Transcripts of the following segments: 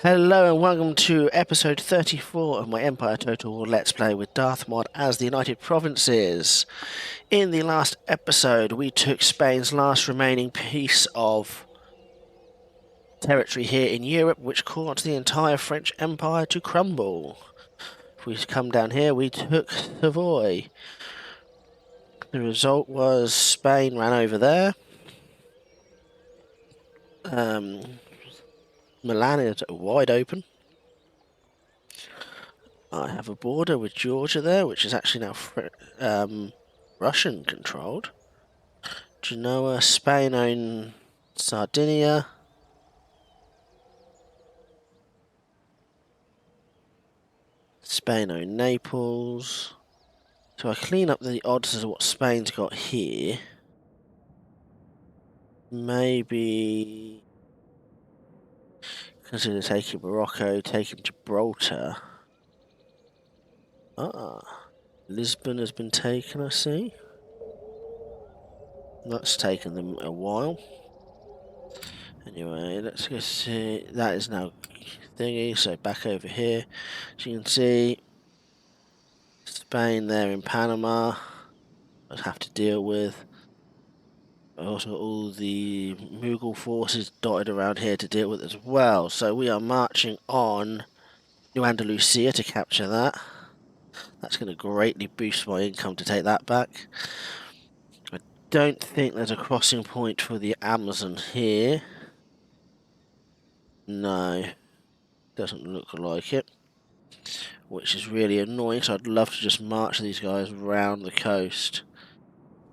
Hello and welcome to episode 34 of my Empire Total War Let's Play with DarthMod as the United Provinces. In the last episode, we took Spain's last remaining piece of territory here in Europe, which caused the entire French Empire to crumble. If we come down here, we took Savoy. The result was Spain ran over there. Milan is wide open. I have a border with Georgia there, which is actually now Russian controlled. Genoa, Spain own Sardinia. Spain own Naples. So I clean up the odds of what Spain's got here. Maybe consider taking Morocco, taking Gibraltar. Lisbon has been taken, I see. That's taken them a while. Anyway, let's go see. That is now thingy, so back over here. As you can see, Spain there in Panama. I'd have to deal with. Also, all the Mughal forces dotted around here to deal with as well. So we are marching on New Andalusia to capture that. That's going to greatly boost my income to take that back. I don't think there's a crossing point for the Amazon here. No, doesn't look like it. Which is really annoying, so I'd love to just march these guys round the coast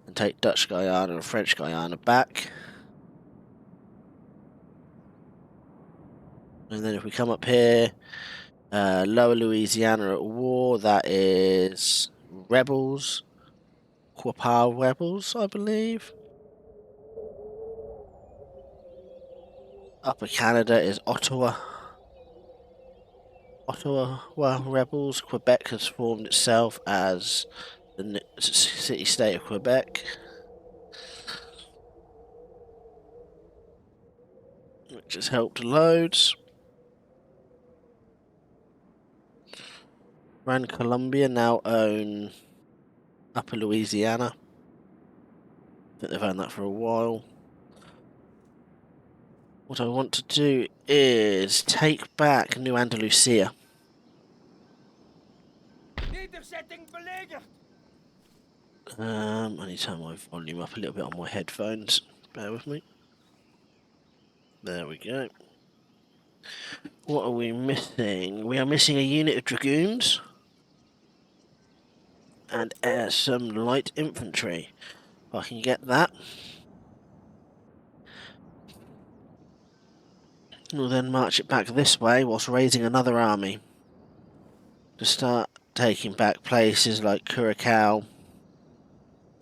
and take Dutch Guyana and French Guyana back. And then if we come up here, Lower Louisiana at war, that is rebels, Quapaw rebels, I believe. Upper Canada is Ottawa. Rebels. Quebec has formed itself as the city-state of Quebec, which has helped loads. Gran Colombia now own Upper Louisiana. I think they've owned that for a while. What I want to do is take back New Andalusia. I need to turn my volume up a little bit on my headphones. Bear with me. There we go. What are we missing? We are missing a unit of dragoons and some light infantry. If I can get that. We'll then march it back this way whilst raising another army to start taking back places like Curacao,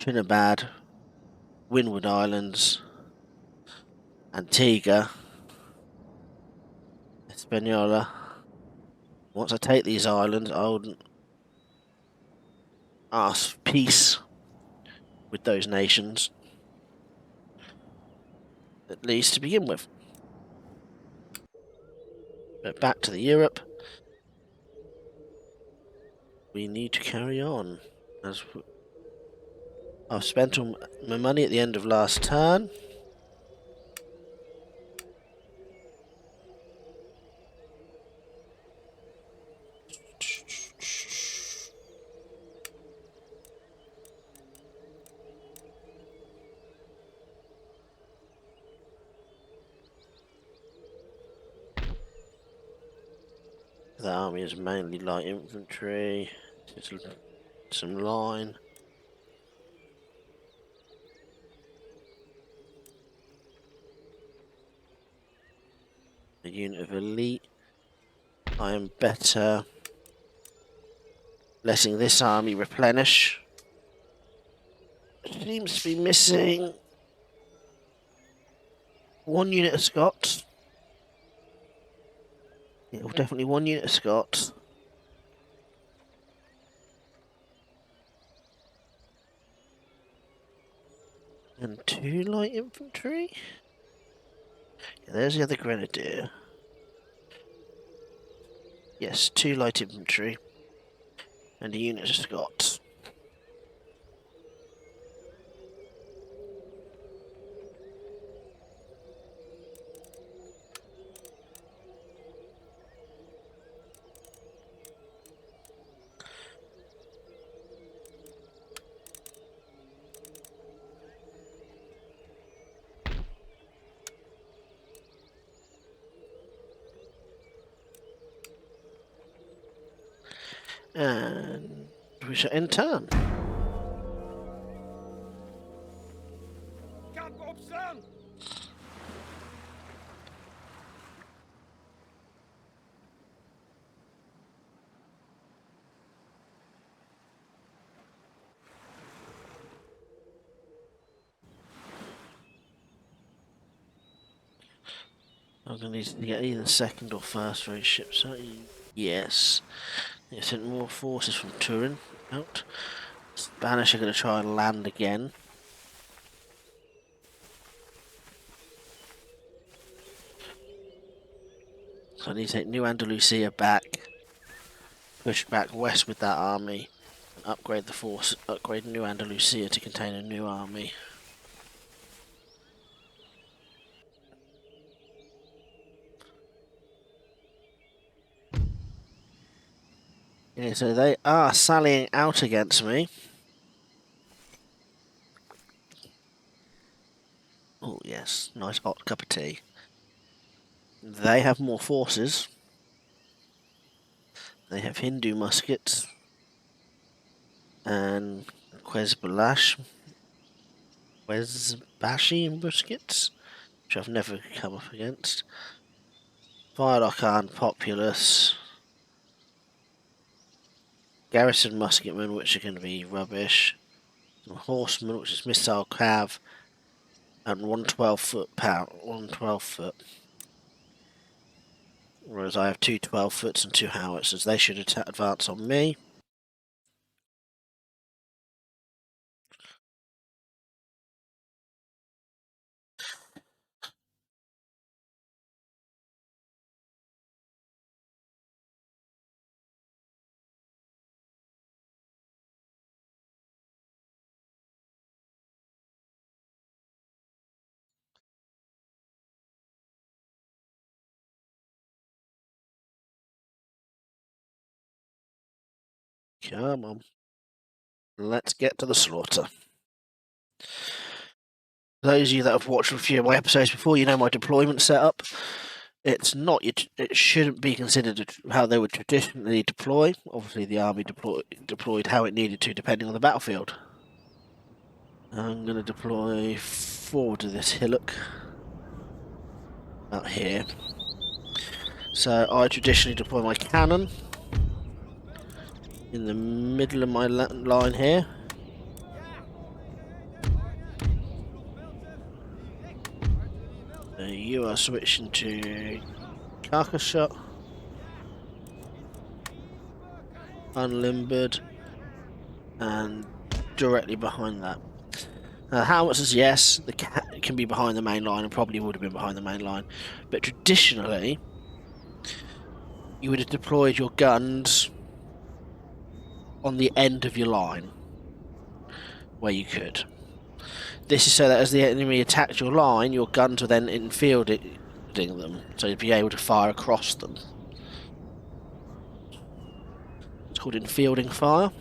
Trinidad, Windward Islands, Antigua, Hispaniola. Once I take these islands, I'll ask peace with those nations, at least to begin with. But back to the Europe. We need to carry on. As I've spent all my money at the end of last turn. The army is mainly light infantry. Some line. A unit of elite. I am better letting this army replenish. Seems to be missing one unit of Scots. Yeah, definitely one unit of Scots. And 2 light infantry. Yeah, there's the other grenadier. Yes, 2 light infantry. And a unit of Scots. And we shall end turn. I'm going to need to get either second or first rate ships out. Yes. They sent more forces from Turin out. Spanish are going to try and land again. So I need to take New Andalusia back. Push back west with that army. And upgrade the force. Upgrade New Andalusia to contain a new army. Yeah, so they are sallying out against me. Oh yes, nice hot cup of tea. They have more forces. They have Hindu muskets. And Quezbashi muskets, which I've never come up against. Firelock populace. Garrison musketmen, which are going to be rubbish. Some horsemen, which is missile cav. And 112-foot pound, 112-foot. Whereas I have 2 12-foots and 2 howitzers. They should advance on me. Come on. Let's get to the slaughter. Those of you that have watched a few of my episodes before, you know my deployment setup. It's not. It shouldn't be considered how they would traditionally deploy. Obviously, the army deployed how it needed to, depending on the battlefield. I'm going to deploy forward to this hillock out here. So I traditionally deploy my cannon in the middle of my line here. You are switching to carcass shot, unlimbered, and directly behind that. Howitzers, yes, it can be behind the main line, and probably would have been behind the main line, but traditionally you would have deployed your guns on the end of your line where you could. This is so that as the enemy attacked your line, your guns were then infielding them, so you'd be able to fire across them. It's called infielding fire.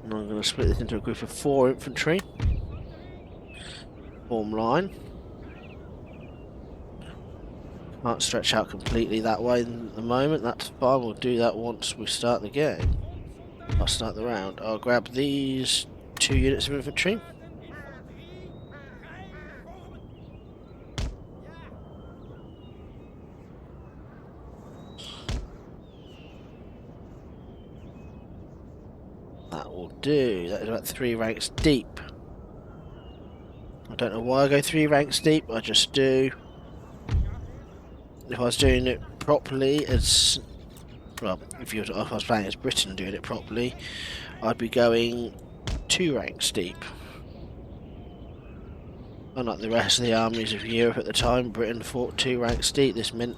And I'm going to split this into a group of 4 infantry. Form line. Can't stretch out completely that way at the moment. That's fine. We'll do that once we start the game. I'll start the round. I'll grab these 2 units of infantry. That will do. That is about 3 ranks deep. I don't know why I go 3 ranks deep. I just do. If I was doing it properly, it's Well, if I was playing as Britain doing it properly, I'd be going 2 ranks deep. Unlike the rest of the armies of Europe at the time, Britain fought 2 ranks deep. This meant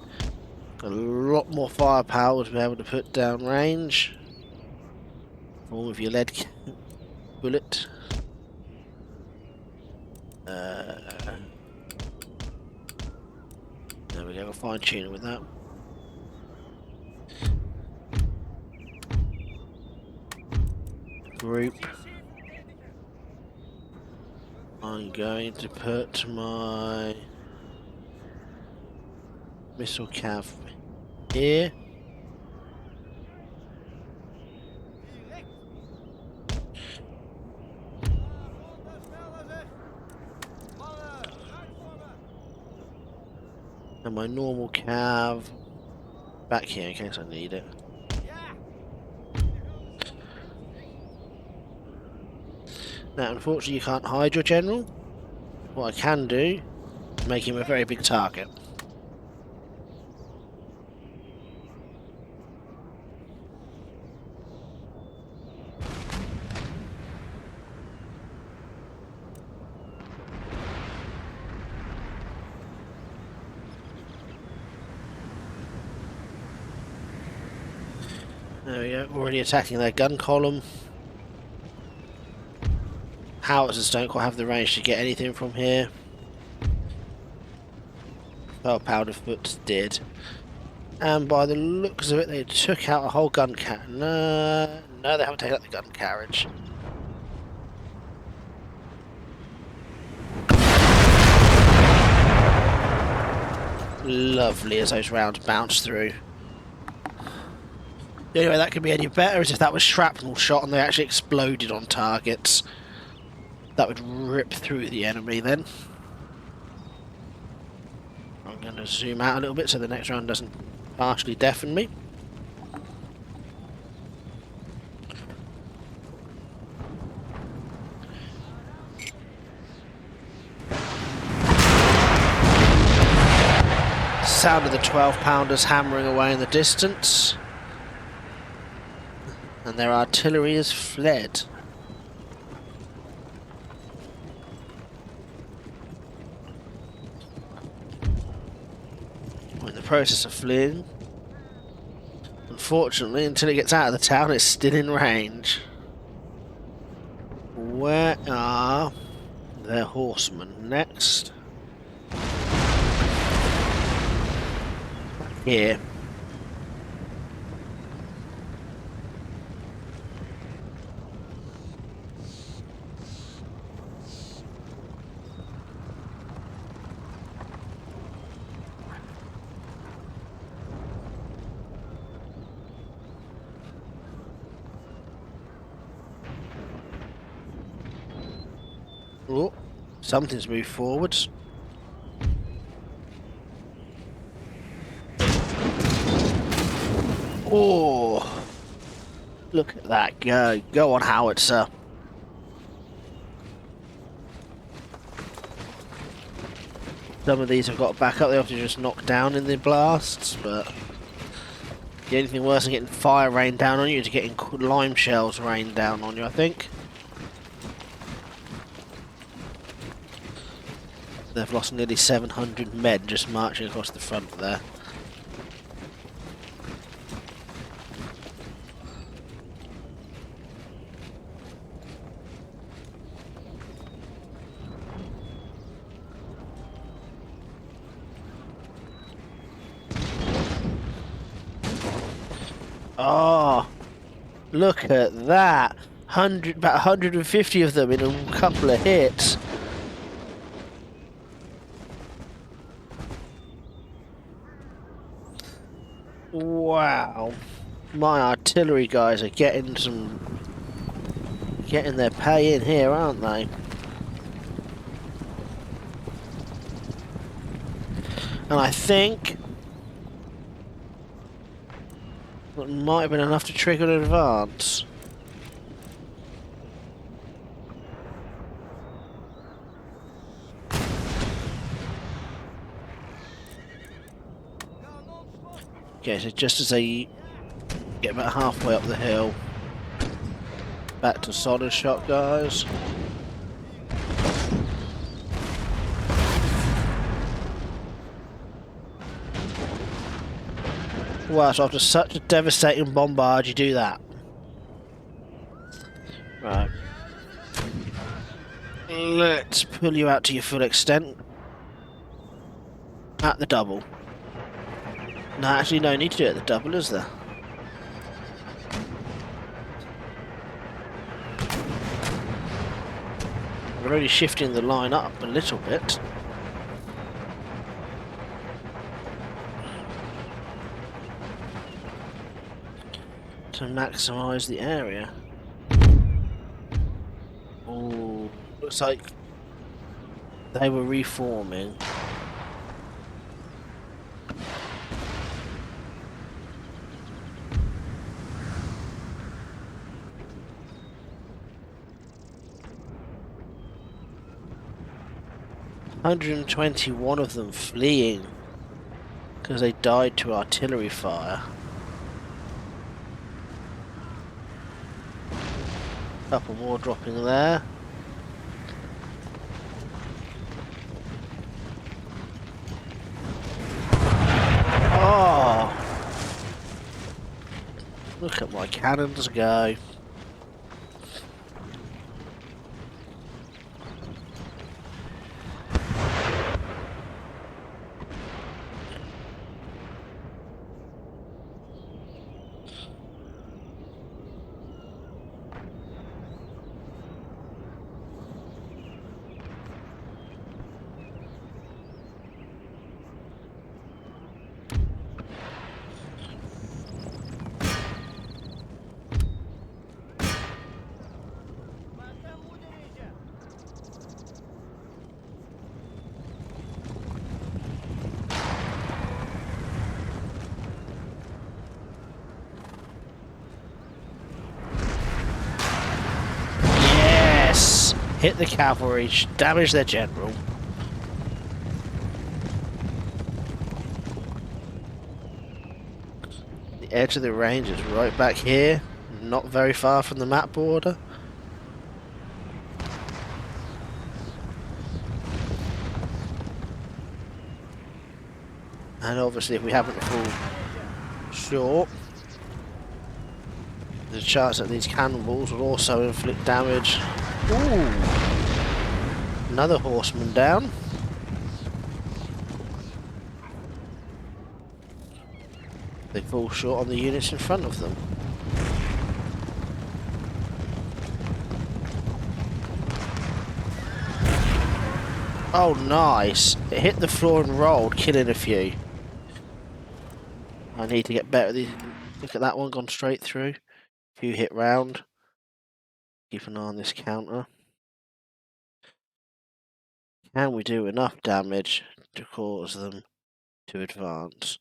a lot more firepower to be able to put down range. Form of your lead bullet. There we go, we'll fine tune it with that. Group. I'm going to put my missile cav here. And my normal cav back here in case I need it. Now, unfortunately, you can't hide your general. What I can do is make him a very big target. There we go, already attacking their gun column. Howitzer don't quite have the range to get anything from here. Oh, Powderfoot did. And by the looks of it, they took out a whole gun carriage. No, they haven't taken out the gun carriage. Lovely as those rounds bounce through. The only way that could be any better is if that was shrapnel shot and they actually exploded on targets. That would rip through the enemy then. I'm going to zoom out a little bit so the next round doesn't partially deafen me. Sound of the 12-pounders hammering away in the distance. And their artillery has fled. In the process of fleeing. Unfortunately, until it gets out of the town, it's still in range. Where are their horsemen next? Here. Oh, something's moved forwards. Oh, look at that go. Go on, Howitzer. Some of these have got back up. They often just knock down in the blasts, but the only thing worse than getting fire rained down on you is getting lime shells rained down on you, I think. They've lost nearly 700 men just marching across the front there. Oh, look at that! About 150 of them in a couple of hits. Wow, my artillery guys are getting their pay in here, aren't they? And I think that might have been enough to trigger an advance. Okay, so just as they Get about halfway up the hill. Back to solid shot, guys. Wow, so after such a devastating bombard, you do that. Right. Let's pull you out to your full extent. At the double. No, actually, no need to do it at the double, is there? We're only shifting the line up a little bit. To maximise the area. Oh, looks like they were reforming. $121 of them fleeing because they died to artillery fire. Couple more dropping there. Oh! Look at my cannons go. Hit the cavalry, damage their general. The edge of the range is right back here, not very far from the map border. And obviously if we happen to fall short, there's a chance that these cannonballs will also inflict damage. Ooh! Another horseman down. They fall short on the units in front of them. Oh, nice! It hit the floor and rolled, killing a few. I need to get better at these. Look at that one, gone straight through. Few hit round. Keep an eye on this counter. Can we do enough damage to cause them to advance?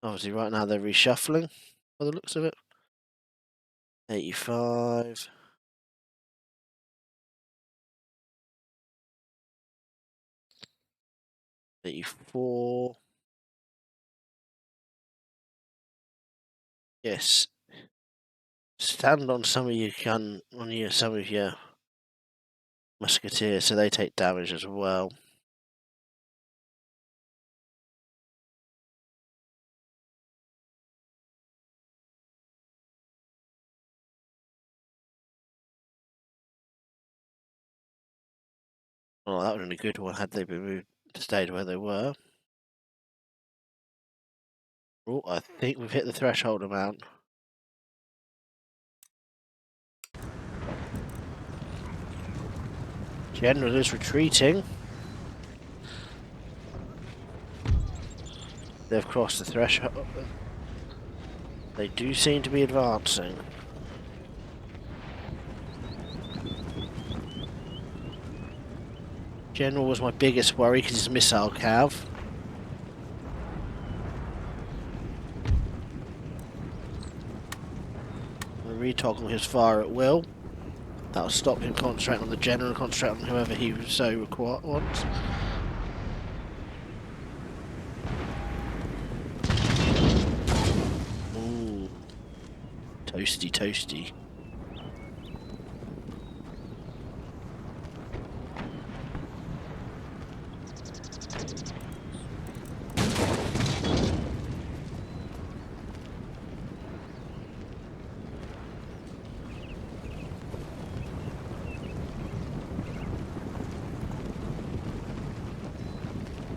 Obviously right now they're reshuffling, by the looks of it. 85. $84. Yes. Stand on some of your some of your musketeers so they take damage as well. Oh, that would have been a good one had they been moved, stayed where they were. Oh, I think we've hit the threshold amount. General is retreating. They've crossed the threshold. They do seem to be advancing. General was my biggest worry because he's missile cav. Retoggle his fire at will. That'll stop him concentrating on the general and concentrate on whoever he so wants. Ooh. Toasty, toasty.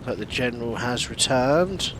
But the general has returned.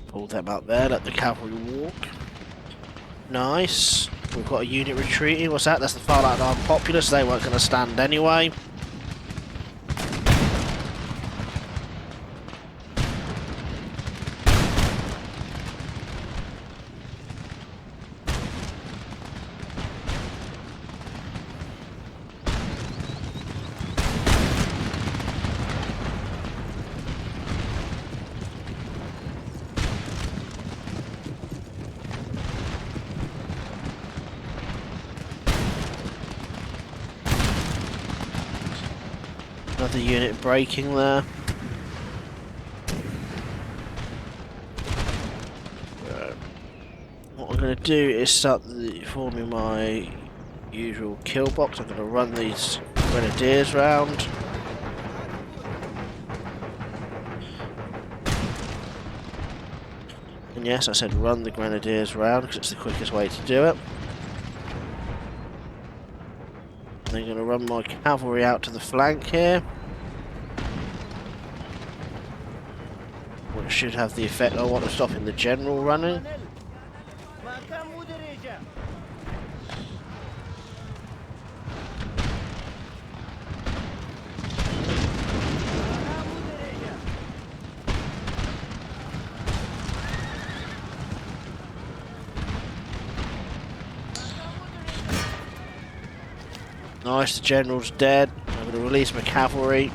Pull them up there, let the cavalry walk. Nice. We've got a unit retreating. What's that? That's the far out armed populace. They weren't going to stand anyway. Another unit breaking there. What I'm going to do is start forming my usual kill box. I'm going to run these grenadiers round. And yes, I said run the grenadiers round because it's the quickest way to do it. I'm going to run my cavalry out to the flank here, which should have the effect I want of stopping the general running. Nice, the general's dead. I'm going to release my cavalry.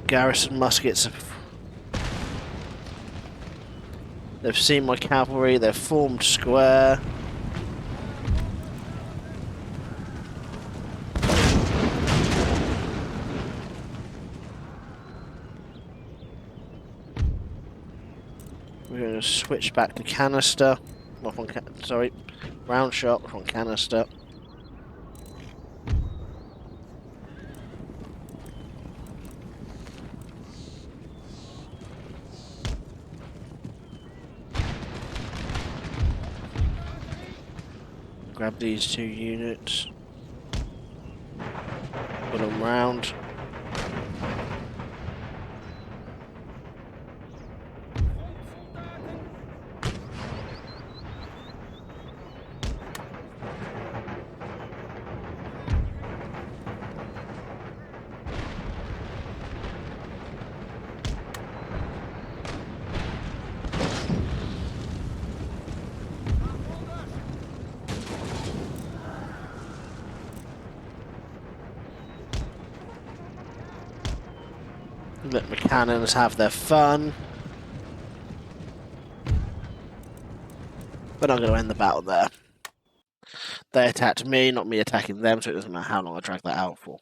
Garrison muskets. They've seen my cavalry, they've formed square. We're going to switch back to canister. Off on sorry, round shot on canister. Grab these 2 units, put them round. Let my cannons have their fun. But I'm going to end the battle there. They attacked me, not me attacking them, so it doesn't matter how long I drag that out for.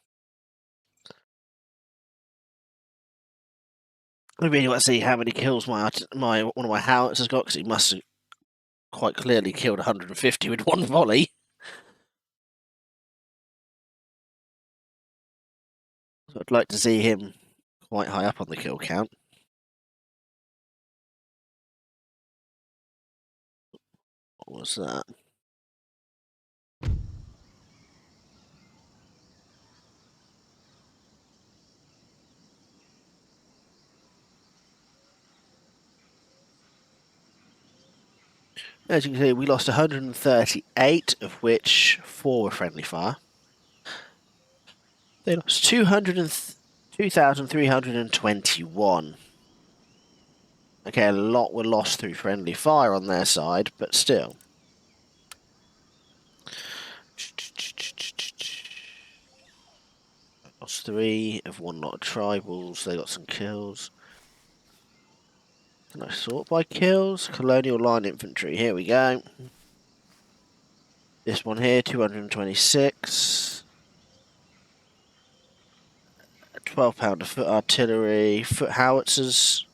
I really want to see how many kills one of my howitzers has got, because he must have quite clearly killed 150 with one volley. So I'd like to see him quite high up on the kill count. What was that? As you can see, we lost 138, of which 4 were friendly fire. They lost 2,321. Okay, a lot were lost through friendly fire on their side, but still. Lost 3, have won a lot of tribals, they got some kills. Can I sort by kills? Colonial line infantry, here we go. This one here, 226. 12-pounder foot artillery, foot howitzers.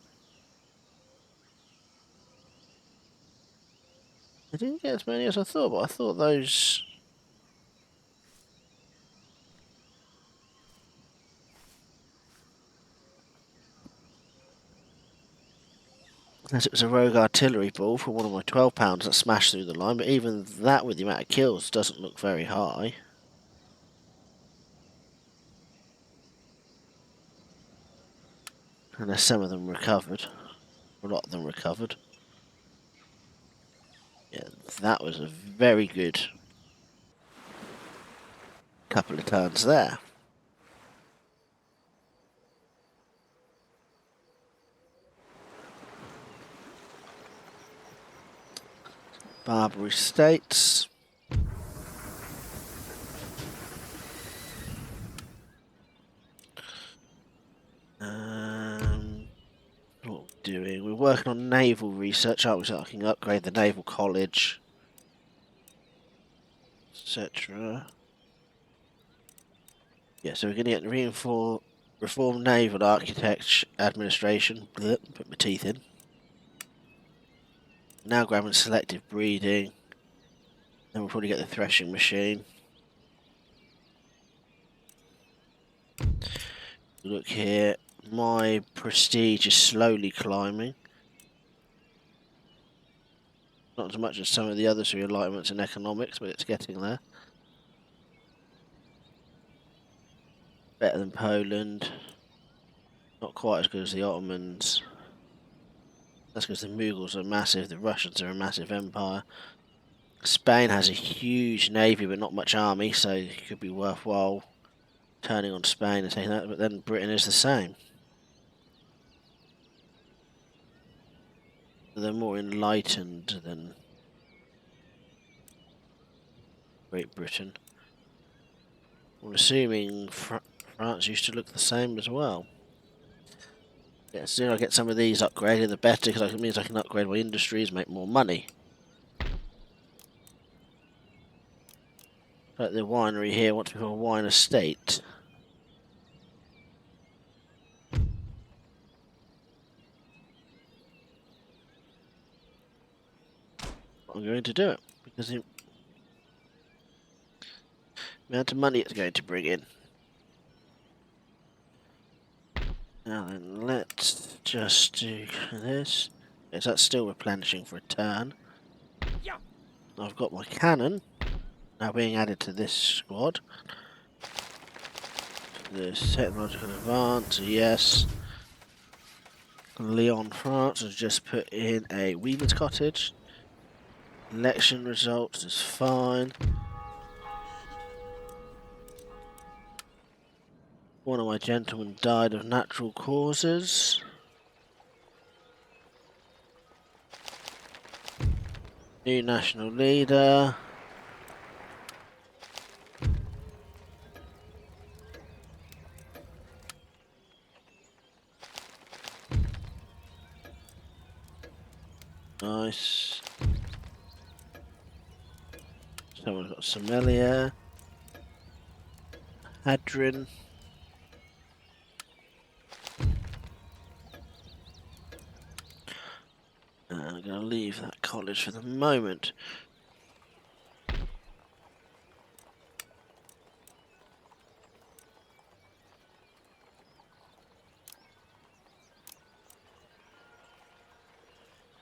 I didn't get as many as I thought, but I thought those... Unless it was a rogue artillery ball from one of my 12-pounders that smashed through the line, but even that with the amount of kills doesn't look very high. Unless some of them recovered. A lot of them recovered. Yeah, that was a very good couple of turns there. Barbary States. What we're doing? We're working on naval research, aren't we? So I can upgrade the naval college, etc. Yeah, so we're going to get the reform naval architecture administration. Blech, put my teeth in. Now grabbing selective breeding. Then we'll probably get the threshing machine. Look here, my prestige is slowly climbing. Not as much as some of the other realignments in economics, but it's getting there. Better than Poland. Not quite as good as the Ottomans. That's because the Mughals are massive, the Russians are a massive empire. Spain has a huge navy but not much army, so it could be worthwhile turning on Spain and taking that, but then Britain is the same. They're more enlightened than Great Britain. I'm assuming France used to look the same as well. Yeah, as soon as I get some of these upgraded, the better, because it means I can upgrade my industries, make more money. Like the winery here wants to become a wine estate. I'm going to do it, because the amount of money it's going to bring in. Now then, let's just do this. Yes, that's still replenishing for a turn. I've got my cannon now being added to this squad. This technological advance, yes. Lyon, France has just put in a weaver's cottage. Election results is fine. One of my gentlemen died of natural causes. New national leader. Nice. Someone's got Somalia, Hadrin. I'm going to leave that college for the moment.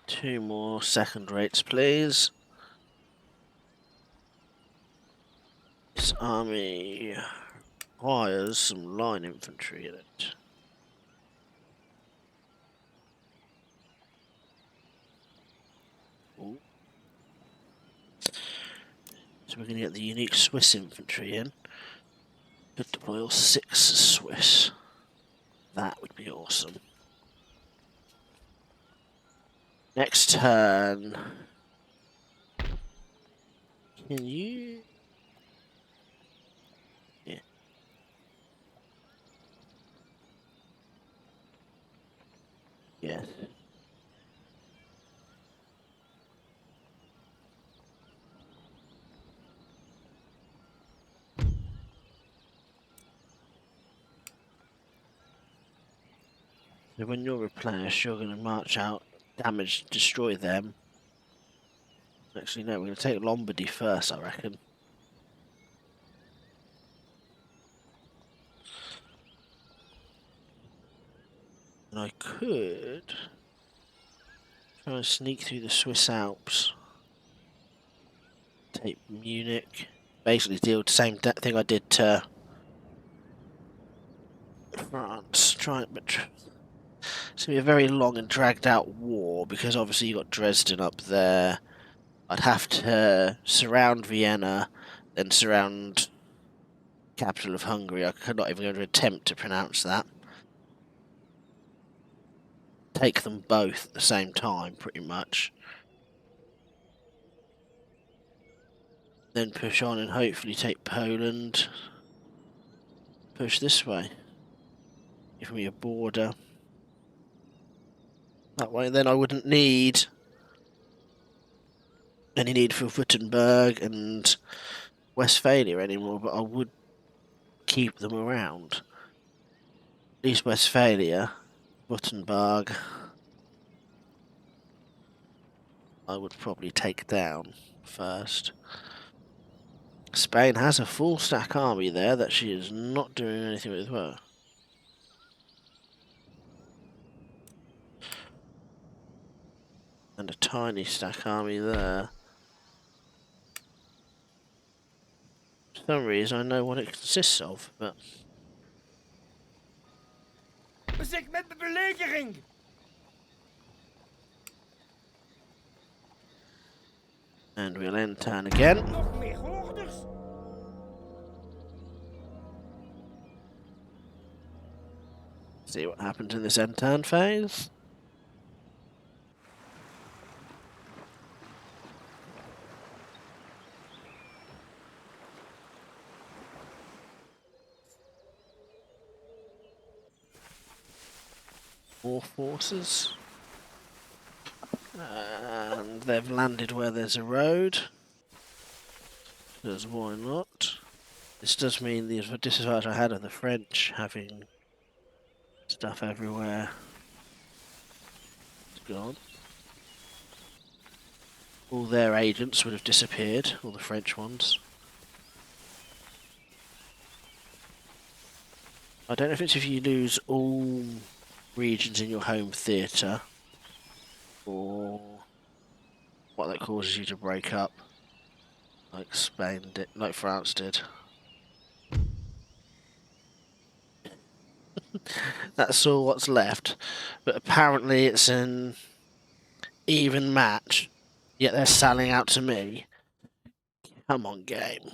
Two more second rates, please. This army requires some line infantry in it. Ooh. So we're going to get the unique Swiss infantry in. Could deploy all 6 Swiss. That would be awesome. Next turn. Can you... Yeah. Yes. So when you're replenished, you're going to march out, damage, destroy them. Actually, no, we're going to take Lombardy first, I reckon. And I could try and sneak through the Swiss Alps. Take Munich. Basically deal the same thing I did to France. Try it, but it's going to be a very long and dragged out war because obviously you've got Dresden up there. I'd have to surround Vienna, then surround capital of Hungary. I could not even going to attempt to pronounce that. Take them both at the same time, pretty much. Then push on and hopefully take Poland. Push this way. Give me a border. That way then I wouldn't need any need for Württemberg and Westphalia anymore, but I would keep them around. At least Westphalia, Württemberg, I would probably take down first. Spain has a full stack army there that she is not doing anything with. Well, and a tiny stack army there. For some reason I know what it consists of, but... And we'll end turn again. See what happens in this end turn phase. More forces. And they've landed where there's a road. Because why not? This does mean the disadvantage I had of the French having stuff everywhere. It's gone. All their agents would have disappeared, all the French ones. I don't know if it's if you lose all regions in your home theatre, or what that causes you to break up, like Spain did, like France did. That's all what's left, but apparently it's an even match, yet they're selling out to me. Come on, game.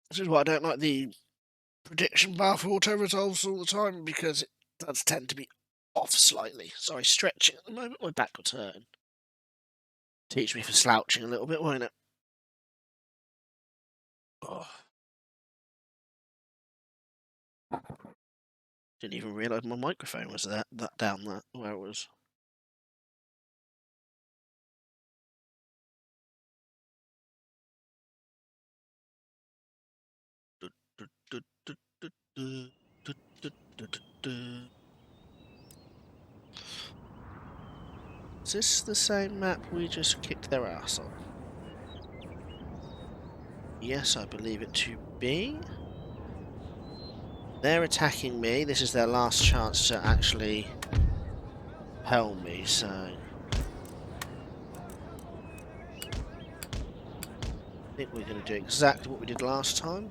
This is why I don't like the prediction bar for auto resolves all the time, because it does tend to be off slightly. Sorry, stretching at the moment. My back will turn. Teach me for slouching a little bit, won't it? Oh. Didn't even realise my microphone was that down there where it was. Is this the same map we just kicked their ass on? Yes, I believe it to be. They're attacking me. This is their last chance to actually help me, so... I think we're going to do exactly what we did last time.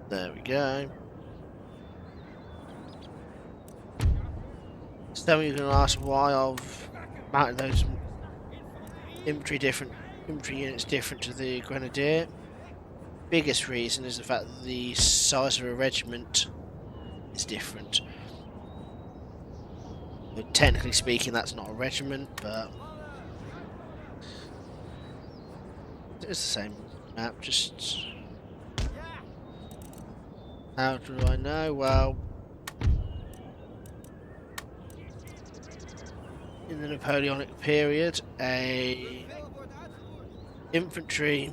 There we go. So you're going to ask why I've mounted those infantry units different to the grenadier. Biggest reason is the fact that the size of a regiment is different. But technically speaking, that's not a regiment, but it's the same map. Just how do I know? Well, in the Napoleonic period, a infantry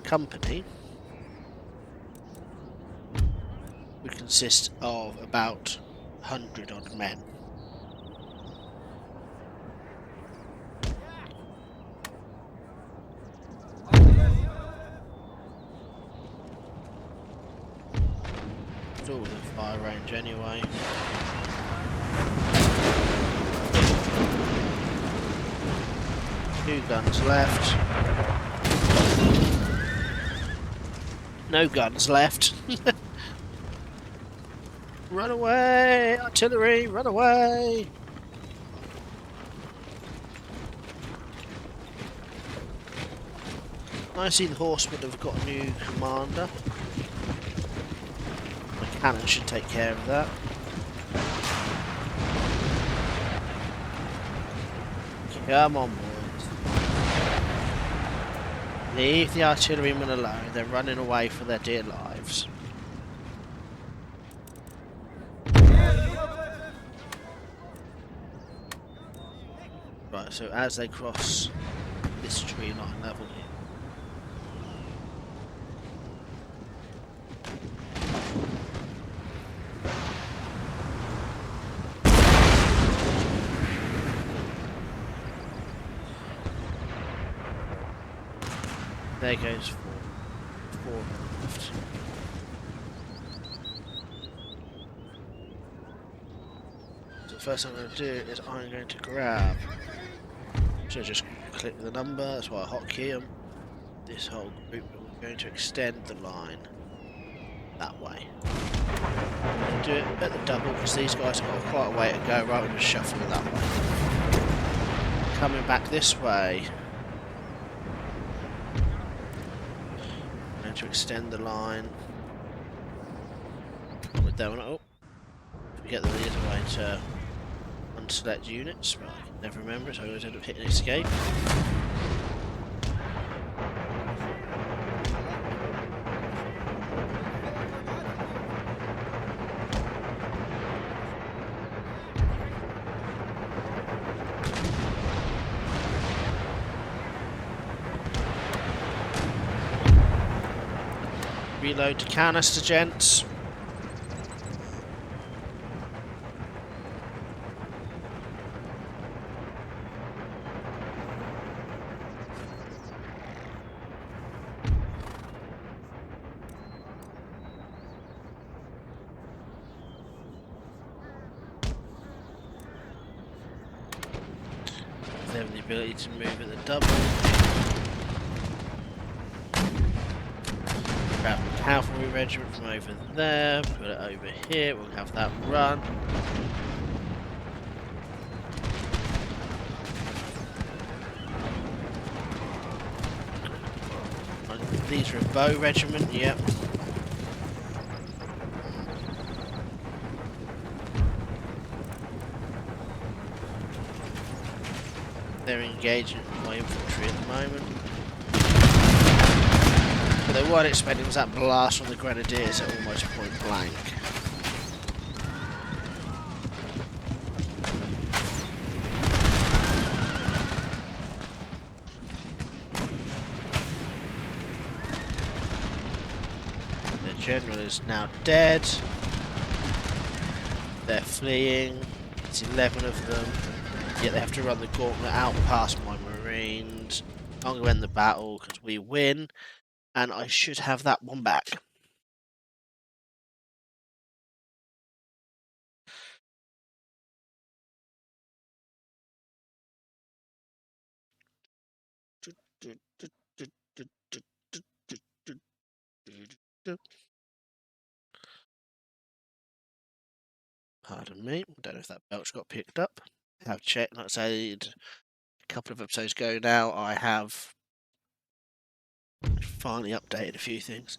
company would consist of about 100 odd men. It's all within fire range anyway. Two guns left. No guns left. Run away! Artillery, run away! I see the horsemen have got a new commander. My cannon should take care of that. Come on, boys. Leave the artillerymen alone. They're running away for their dear lives. Right, so as they cross this tree line level here. There goes four left. So the first thing I'm going to do is I'm going to grab. So just click the number, that's why I hotkey them. This whole group, we're going to extend the line that way. I'm going to do it at the double because these guys have got quite a way to go rather than just shuffling that way. Coming back this way. To extend the line with that one. Oh, we get the other way to unselect units, but I can never remember it, so I always end up hitting escape. Reload to canister, gents. ability to move at the double. Grab the cavalry regiment from over there, put it over here, we'll have that run. These are a bow regiment, yep. They're engaging my infantry at the moment. What they weren't expecting was that blast from the grenadiers at almost point blank. The general is now dead. They're fleeing. It's 11 of them. Yet they have to run the gauntlet out past my marines. I'm going to end the battle because we win. And I should have that one back. Pardon me, don't know if that belch got picked up. Have checked, like I said, a couple of episodes ago now, I have finally updated a few things.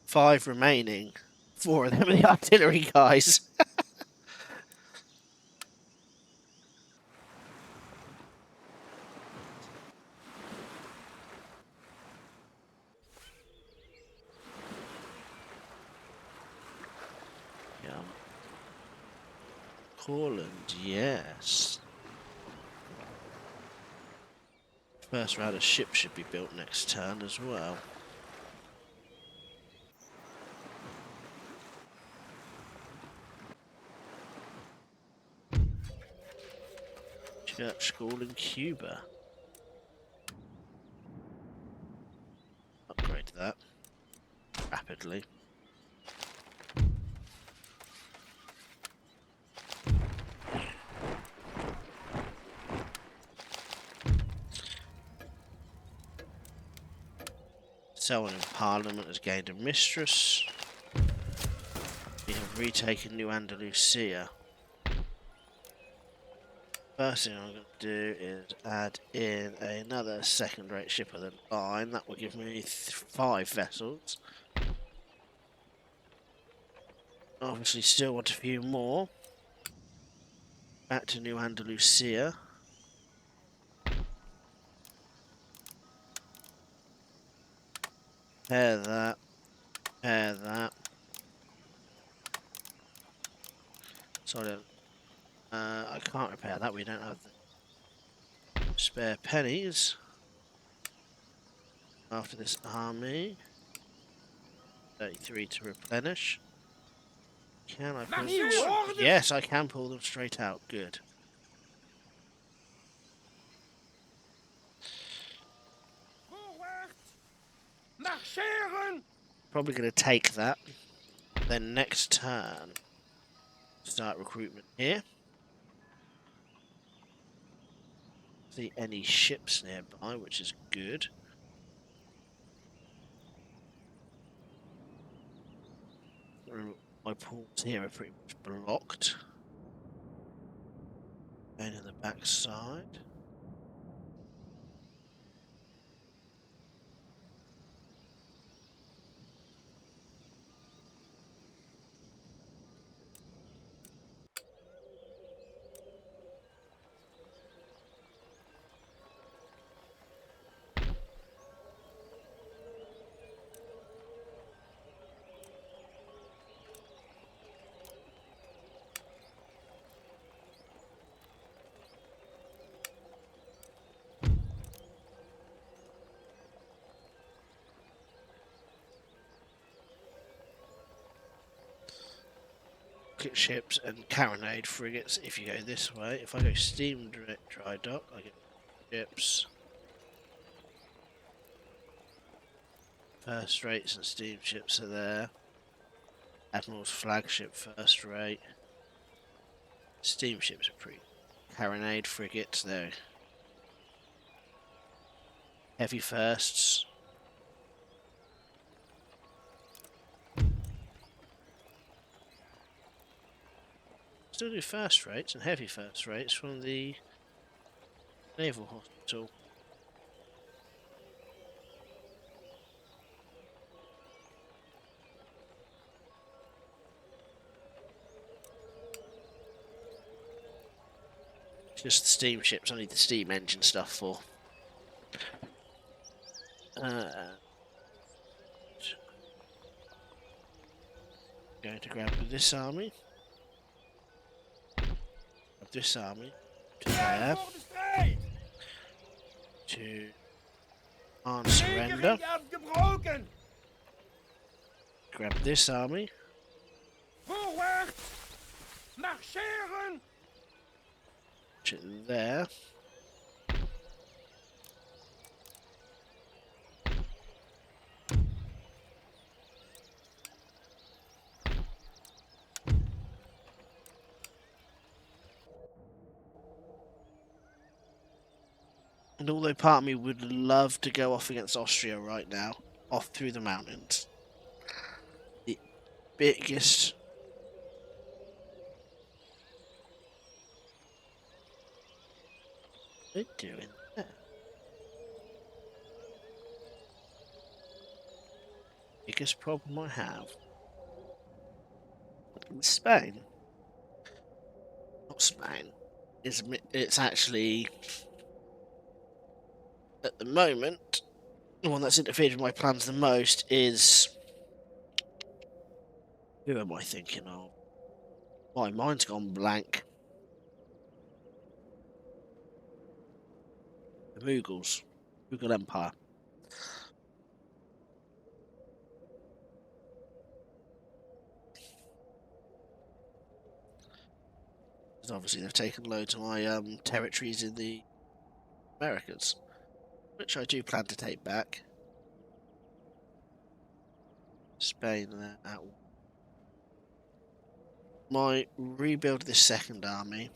5 remaining, 4 of them are the artillery guys. Courland, yes. First round of ships should be built next turn as well. Church school in Cuba. Upgrade that rapidly. Someone in Parliament has gained a mistress. We have retaken New Andalusia. First thing I'm going to do is add in another second-rate ship of the line. That will give me 5 vessels. Obviously still want a few more. Back to New Andalusia. Pair that. Pair that. Sorry, I can't repair that. We don't have the spare pennies. After this army. 33 to replenish. Can I pull them? Yes, I can pull them straight out. Good. Probably going to take that. Then next turn, start recruitment here. See any ships nearby, which is good. My ports here are pretty much blocked. Going to the back side. Ships and carronade frigates if you go this way. If I go steam dry dock, I get ships. First rates and steamships are there. Admiral's flagship first rate. Steamships are pretty. Carronade frigates there. heavy firsts. Still do first rates and heavy first rates from the naval hospital. Just the steamships I need the steam engine stuff for. Going to grab this army. Grab this army. To there. To surrender. Grab this army. To there. And although part of me would love to go off against Austria right now, off through the mountains, the biggest what are they doing there? Biggest problem I have in Spain, not Spain, is it's actually at the moment the one that's interfered with my plans the most is who am I thinking of? My mind's gone blank. The Mughals, Mughal Empire. Because obviously they've taken loads of my territories in the Americas, which I do plan to take back. Spain there out. Might rebuild this second army.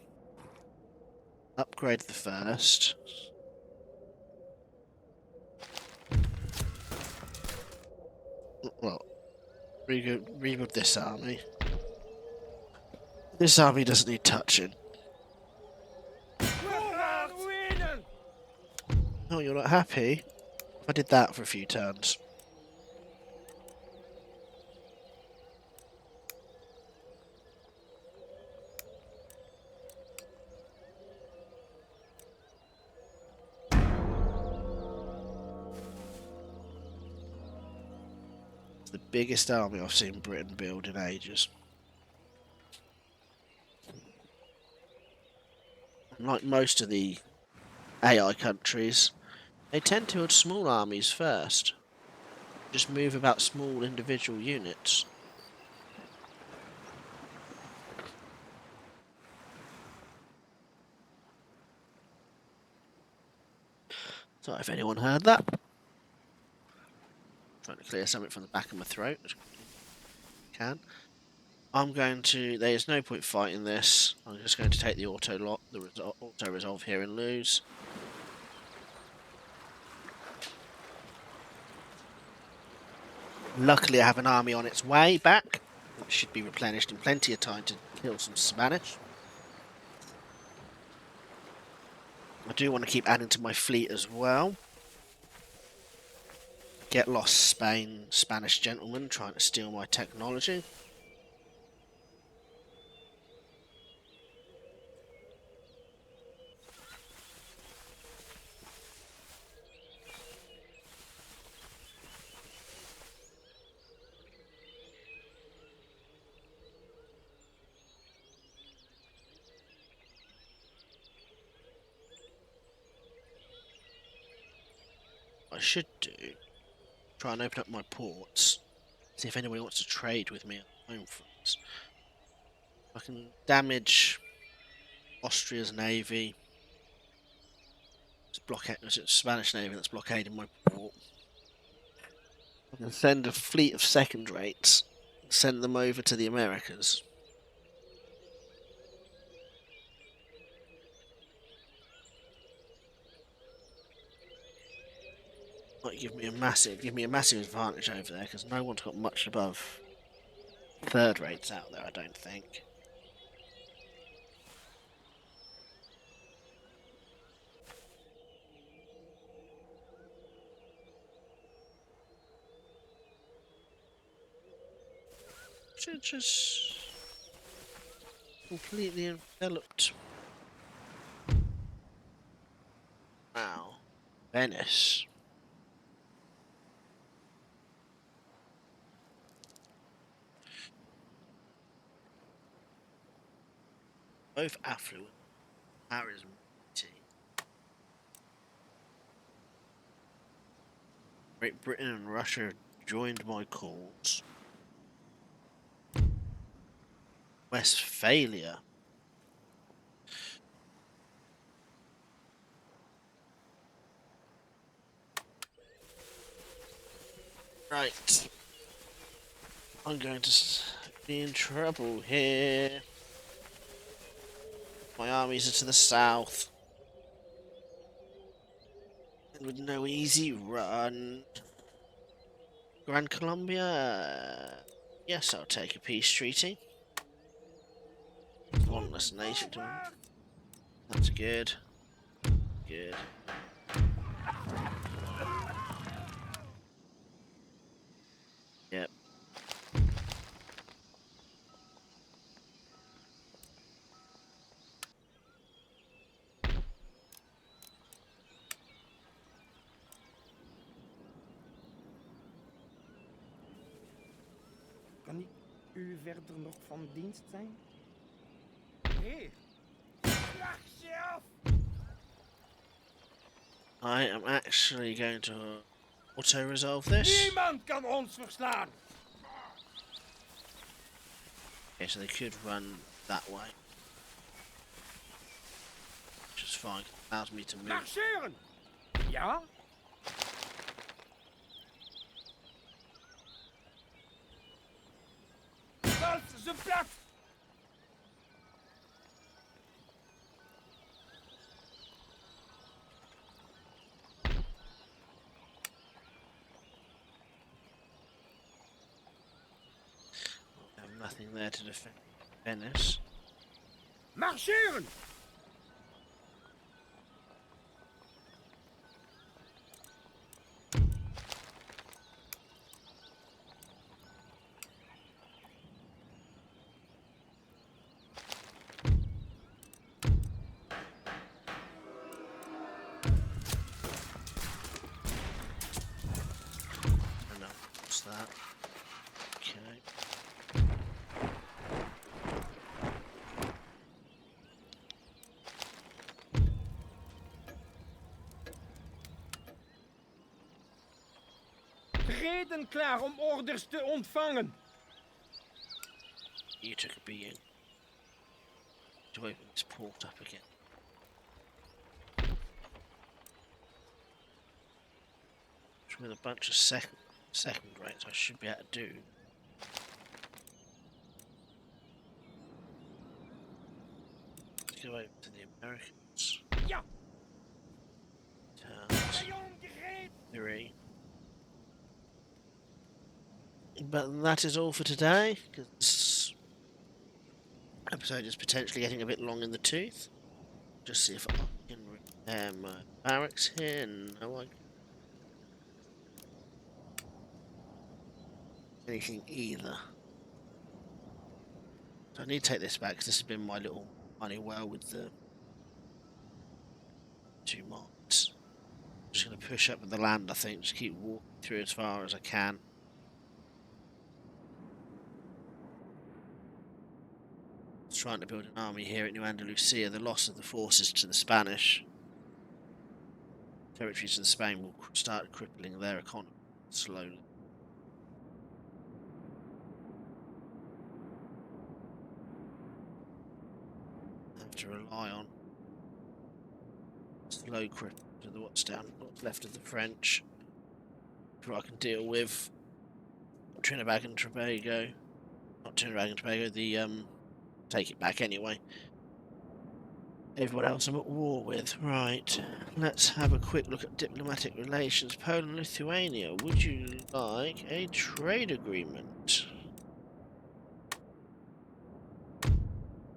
Upgrade the first. Well, rebuild this army. This army doesn't need touching. Oh, you're not happy? I did that for a few turns. It's the biggest army I've seen Britain build in ages. Like most of the AI countries, they tend to build small armies first. Just move about small individual units. So if anyone heard that, trying to clear something from the back of my throat. Can. I'm going to. There's no point fighting this. I'm just going to take the auto resolve here and lose. Luckily, I have an army on its way back, which should be replenished in plenty of time to kill some Spanish. I do want to keep adding to my fleet as well. Get lost Spain, Spanish gentlemen trying to steal my technology. I should do. Try and open up my ports. See if anybody wants to trade with me on the home fronts. I can damage Austria's navy. It's a Spanish navy that's blockading my port. I can send a fleet of second rates. Send them over to the Americas. give me a massive advantage over there because no one's got much above third rates out there, I don't think. Just completely enveloped. Wow. Venice. Both affluent. Paris and Great Britain and Russia joined my cause. Westphalia. Right. I'm going to be in trouble here. My armies are to the south. And with no easy run. Grand Colombia. Yes, I'll take a peace treaty. One less nation to... That's good. Good. Yep. Kan ik u verder nog van dienst zijn? Heer, slagschef! I am actually going to auto-resolve this. Niemand kan ons verslaan! Okay, so they could run that way. Which is fine, it allows me to move. Marcheren! Ja? Vals ze plat! I have nothing there to defend Venice. Marcheren! What's that? Okay. Reden klaar om orders te ontvangen. You took a beating. To open this port up again. With a bunch of second rates I should be able to do. Let's go over to the Americans. Ja. Three. But that is all for today, because this episode is potentially getting a bit long in the tooth. Just see if I can repair my barracks here. No, I anything either. So I need to take this back because this has been my little money well with the 2 marks. I'm just going to push up with the land, I think, just keep walking through as far as I can. Trying to build an army here at New Andalusia. The loss of the forces to the Spanish territories in Spain will start crippling their economy slowly. To rely on slow crip to the what's left of the French before I can deal with Trinidad and Tobago. Not Trinidad and Tobago, the take it back anyway. Everyone else I'm at war with. Right. Let's have a quick look at diplomatic relations. Poland, Lithuania. Would you like a trade agreement?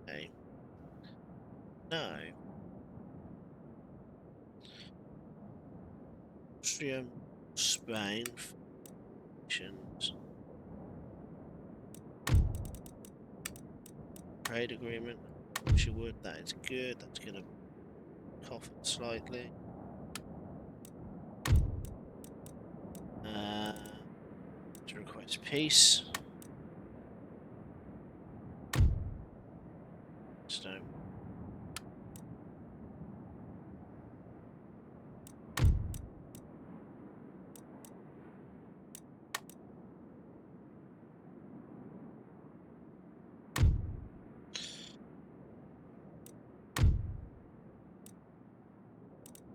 Okay. No. Austria, Spain. Relations. Trade agreement. She would. That is good. That's going to cough it slightly. To request peace. So.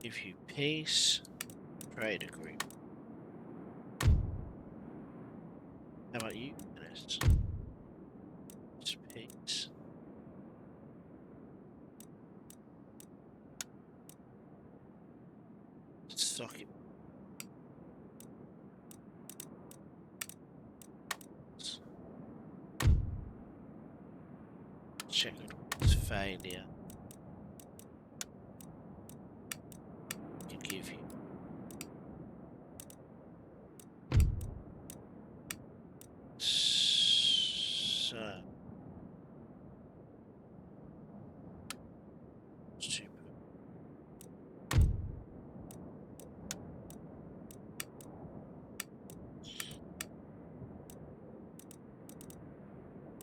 Give you peace. Trade agreement. How about you, Dennis? Just peace. Suck it. Check Westphalia. Can give you. So. Stupid.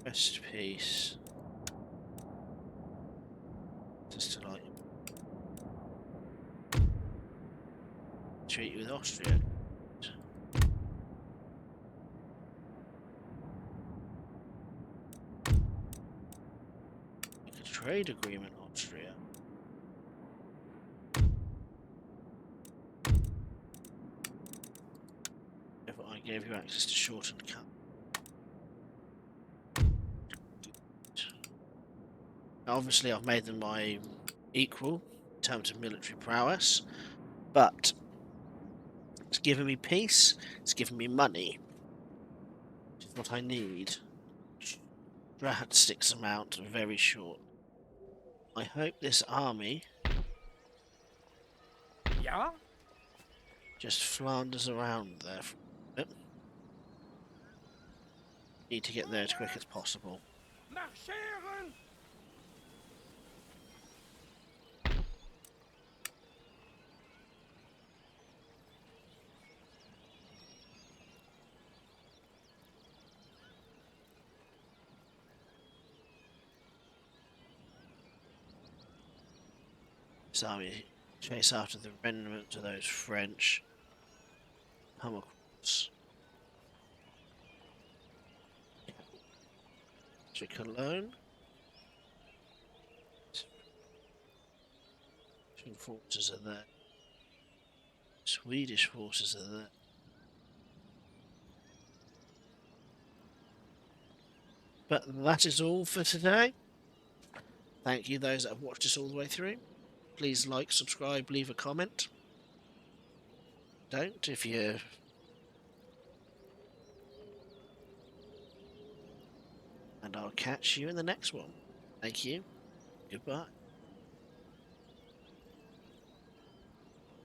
Rest peace. Just to like treat you with Austria. Make a trade agreement, Austria. If I gave you access to shortened cut. Obviously, I've made them my equal in terms of military prowess, but it's given me peace, it's given me money, which is what I need. Drastic amount, very short. I hope this army Ja? just flounders around there for a bit. Need to get there as quick as possible. Marcheren! This army chase after the remnants of those French. Come across to Cologne. Two forces are there. Swedish forces are there. But that is all for today. Thank you those that have watched us all the way through. Please like, subscribe, leave a comment. Don't if you... And I'll catch you in the next one. Thank you. Goodbye.